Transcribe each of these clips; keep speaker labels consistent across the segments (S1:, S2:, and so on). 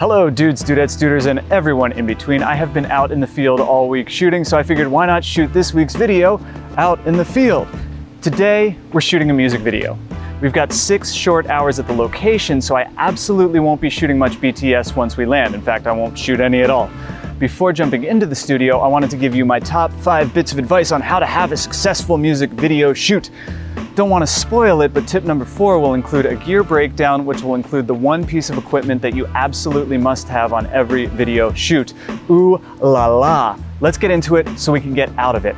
S1: Hello dudes, dudettes, duders, and everyone in between. I have been out in the field all week shooting, so I figured why not shoot this week's video out in the field. Today, we're shooting a music video. We've got 6 short hours at the location, so I absolutely won't be shooting much BTS once we land. In fact, I won't shoot any at all. Before jumping into the studio, I wanted to give you my top 5 bits of advice on how to have a successful music video shoot. Don't want to spoil it, but tip number 4 will include a gear breakdown, which will include the one piece of equipment that you absolutely must have on every video shoot. Ooh la la. Let's get into it so we can get out of it.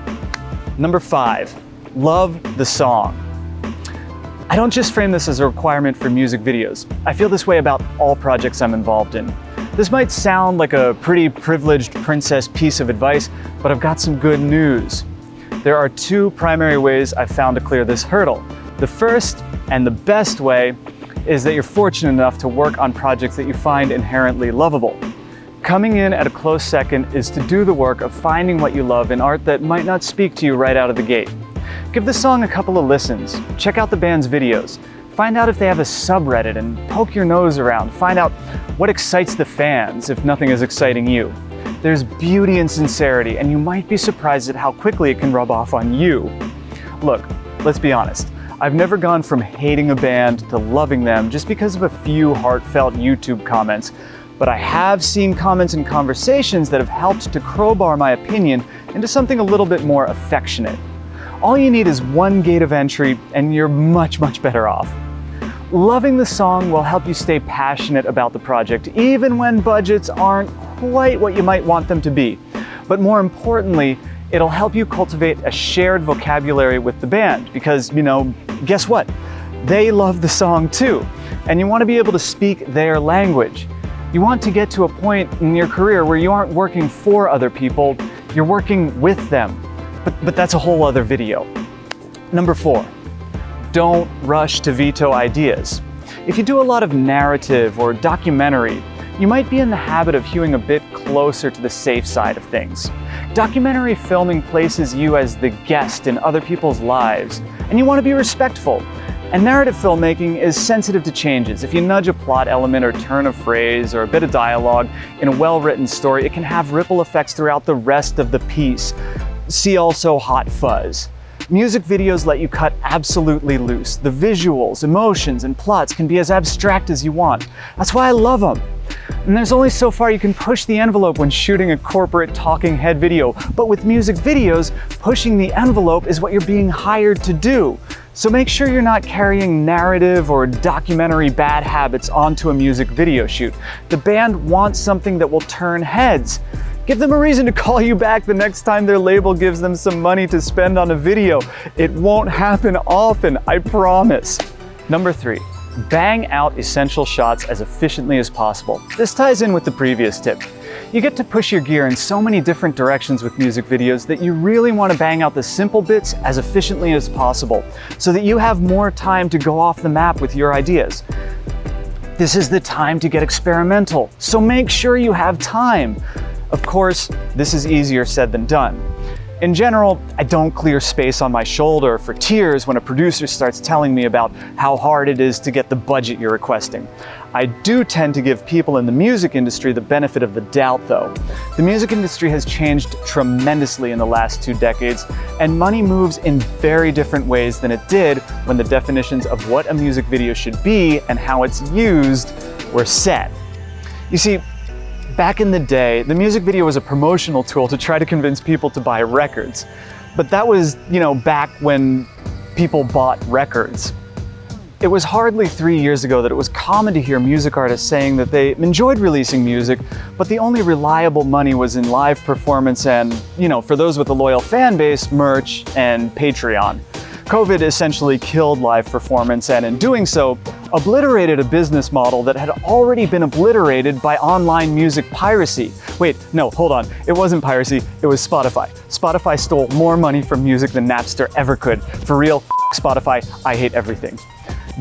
S1: Number 5, love the song. I don't just frame this as a requirement for music videos. I feel this way about all projects I'm involved in. This might sound like a pretty privileged princess piece of advice, but I've got some good news. There are 2 primary ways I've found to clear this hurdle. The first and the best way is that you're fortunate enough to work on projects that you find inherently lovable. Coming in at a close second is to do the work of finding what you love in art that might not speak to you right out of the gate. Give the song a couple of listens, check out the band's videos, find out if they have a subreddit and poke your nose around, find out what excites the fans if nothing is exciting you. There's beauty in sincerity, and you might be surprised at how quickly it can rub off on you. Look, let's be honest. I've never gone from hating a band to loving them just because of a few heartfelt YouTube comments, but I have seen comments and conversations that have helped to crowbar my opinion into something a little bit more affectionate. All you need is one gate of entry, and you're much, much better off. Loving the song will help you stay passionate about the project, even when budgets aren't quite what you might want them to be. But more importantly, it'll help you cultivate a shared vocabulary with the band because, guess what? They love the song too, and you want to be able to speak their language. You want to get to a point in your career where you aren't working for other people, you're working with them. But that's a whole other video. Number 4. Don't rush to veto ideas. If you do a lot of narrative or documentary, you might be in the habit of hewing a bit closer to the safe side of things. Documentary filming places you as the guest in other people's lives, and you want to be respectful. And narrative filmmaking is sensitive to changes. If you nudge a plot element or turn a phrase or a bit of dialogue in a well-written story, it can have ripple effects throughout the rest of the piece. See also Hot Fuzz. Music videos let you cut absolutely loose. The visuals, emotions, and plots can be as abstract as you want. That's why I love them. And there's only so far you can push the envelope when shooting a corporate talking head video. But with music videos, pushing the envelope is what you're being hired to do. So make sure you're not carrying narrative or documentary bad habits onto a music video shoot. The band wants something that will turn heads. Give them a reason to call you back the next time their label gives them some money to spend on a video. It won't happen often, I promise. Number 3, bang out essential shots as efficiently as possible. This ties in with the previous tip. You get to push your gear in so many different directions with music videos that you really want to bang out the simple bits as efficiently as possible so that you have more time to go off the map with your ideas. This is the time to get experimental, so make sure you have time. Of course, this is easier said than done. In general, I don't clear space on my shoulder for tears when a producer starts telling me about how hard it is to get the budget you're requesting. I do tend to give people in the music industry the benefit of the doubt though. The music industry has changed tremendously in the last 2 decades, and money moves in very different ways than it did when the definitions of what a music video should be and how it's used were set. You see, back in the day, the music video was a promotional tool to try to convince people to buy records. But that was, back when people bought records. It was hardly 3 years ago that it was common to hear music artists saying that they enjoyed releasing music, but the only reliable money was in live performance and, for those with a loyal fan base, merch and Patreon. COVID essentially killed live performance and in doing so, obliterated a business model that had already been obliterated by online music piracy. Wait, no, hold on. It wasn't piracy, it was Spotify. Spotify stole more money from music than Napster ever could. For real, Spotify, I hate everything.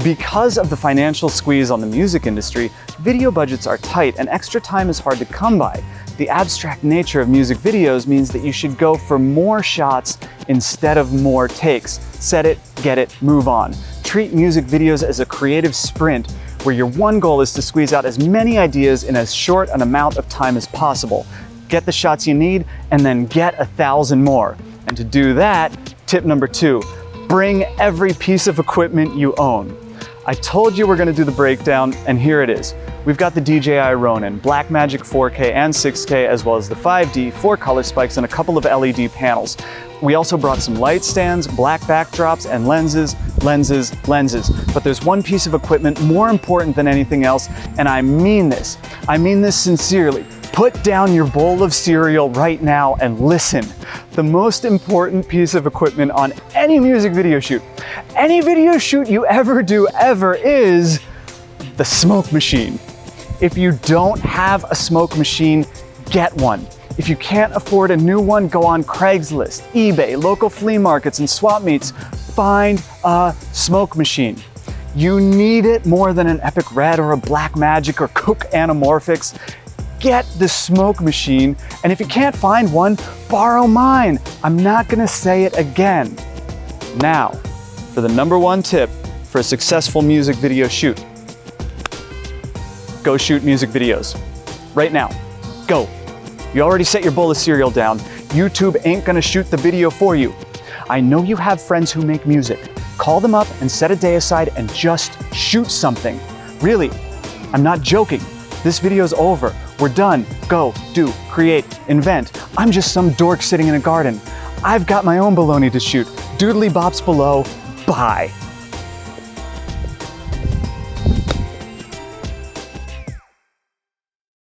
S1: Because of the financial squeeze on the music industry, video budgets are tight and extra time is hard to come by. The abstract nature of music videos means that you should go for more shots instead of more takes. Set it, get it, move on. Treat music videos as a creative sprint where your one goal is to squeeze out as many ideas in as short an amount of time as possible. Get the shots you need, and then get 1,000 more. And to do that, tip number 2, bring every piece of equipment you own. I told you we're gonna do the breakdown, and here it is. We've got the DJI Ronin, Blackmagic 4K and 6K, as well as the 5D, 4 color spikes, and a couple of LED panels. We also brought some light stands, black backdrops, and lenses. But there's one piece of equipment more important than anything else, and I mean this. I mean this sincerely. Put down your bowl of cereal right now and listen. The most important piece of equipment on any music video shoot, any video shoot you ever do ever, is the smoke machine. If you don't have a smoke machine, get one. If you can't afford a new one, go on Craigslist, eBay, local flea markets, and swap meets. Find a smoke machine. You need it more than an Epic Red or a Blackmagic or Cook Anamorphics. Get the smoke machine, and if you can't find one, borrow mine. I'm not gonna say it again. Now, for the number 1 tip for a successful music video shoot. Go shoot music videos. Right now, go. You already set your bowl of cereal down. YouTube ain't gonna shoot the video for you. I know you have friends who make music. Call them up and set a day aside and just shoot something. Really, I'm not joking. This video's over. We're done. Go, do, create, invent. I'm just some dork sitting in a garden. I've got my own baloney to shoot. Doodly bops below. Bye.